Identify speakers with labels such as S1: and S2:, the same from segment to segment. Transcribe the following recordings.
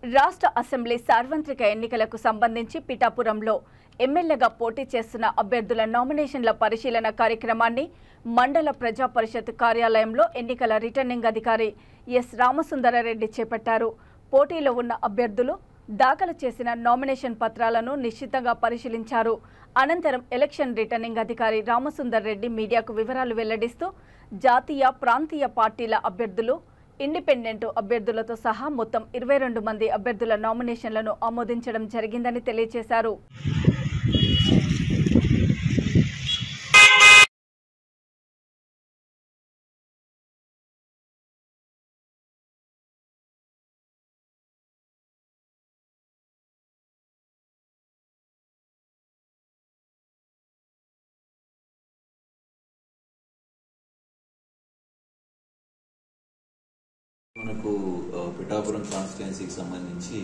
S1: రాష్ట్ర అసెంబ్లీ సార్వత్రిక ఎన్నికలకు సంబంధించి పిఠాపురంలో ఎమ్మెల్యేగా పోటీ చేస్తున్న అభ్యర్థుల నామినేషన్ల పరిశీలన కార్యక్రమాన్ని మండల ప్రజా పరిషత్ కార్యాలయంలో ఎన్నికల రిటర్నింగ్ అధికారి ఎస్ రామసుందరారెడ్డి చేపట్టారు. పోటీలో ఉన్న అభ్యర్థులు దాఖలు చేసిన నామినేషన్ పత్రాలను నిశ్చితంగా పరిశీలించారు. అనంతరం ఎలక్షన్ రిటర్నింగ్ అధికారి రామసుందర్రెడ్డి మీడియాకు వివరాలు వెల్లడిస్తూ జాతీయ, ప్రాంతీయ పార్టీల అభ్యర్థులు, ఇండిపెండెంట్ అభ్యర్థులతో సహా మొత్తం 22 మంది అభ్యర్థుల నామినేషన్లను ఆమోదించడం జరిగిందని తెలియజేశారు.
S2: మనకు పిఠాపురం కాన్స్టిట్యుయెన్సీకి సంబంధించి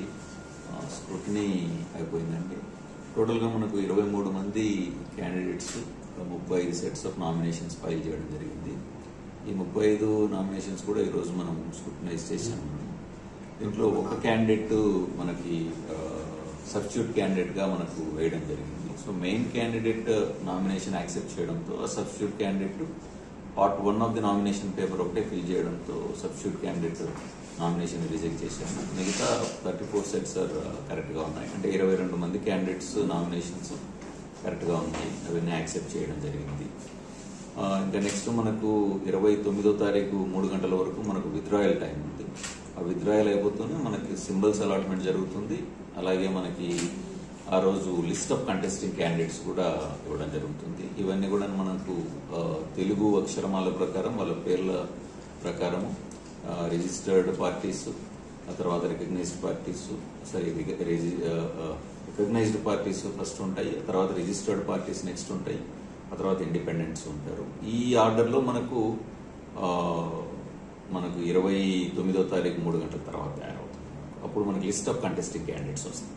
S2: స్క్రూటినీ అయిపోయిందండి. టోటల్గా మనకు 23 మంది candidates 35 sets of nominations file చేయడం జరిగింది. ఈ 35 నామినేషన్స్ కూడా ఈరోజు మనం స్క్రూటినైజ్ చేసాము. దీంట్లో ఒక క్యాండిడేట్ మనకి సబ్స్టిట్యూట్ క్యాండిడేట్గా మనకు వేయడం జరిగింది. So main candidate nomination accept చేయడంతో ఆ substitute candidate part 1 of the nomination paper ఒకటే ఫిల్ చేయడంతో సబ్స్టిట్యూట్ క్యాండిడేట్ నామినేషన్ రిజెక్ట్ చేశాము. మిగతా 34 సెట్స్ కరెక్ట్గా ఉన్నాయి. అంటే 22 మంది క్యాండిడేట్స్ నామినేషన్స్ కరెక్ట్గా ఉన్నాయి. అవన్నీ యాక్సెప్ట్ చేయడం జరిగింది. ఇంకా నెక్స్ట్ మనకు 29వ తారీఖు 3 గంటల వరకు మనకు విత్డ్రాయల్ టైం ఉంది. ఆ విత్డ్రాయల్ అయిపోతూనే మనకి సింబల్స్ అలాట్మెంట్ జరుగుతుంది. అలాగే మనకి ఆ రోజు లిస్ట్ ఆఫ్ కంటెస్టింగ్ క్యాండిడేట్స్ కూడా ఇవ్వడం జరుగుతుంది. ఇవన్నీ కూడా మనకు తెలుగు అక్షరమాల ప్రకారం వాళ్ళ పేర్ల ప్రకారము రిజిస్టర్డ్ పార్టీస్, ఆ తర్వాత రికగ్నైజ్డ్ పార్టీస్ ఫస్ట్ ఉంటాయి, ఆ తర్వాత రిజిస్టర్డ్ పార్టీస్ నెక్స్ట్ ఉంటాయి, ఆ తర్వాత ఇండిపెండెంట్స్ ఉంటారు. ఈ ఆర్డర్లో మనకు 29వ తారీఖు 3 గంటల తర్వాత తయారవుతుంది. అప్పుడు మనకి లిస్ట్ ఆఫ్ కంటెస్టింగ్ క్యాండిడేట్స్ వస్తుంది.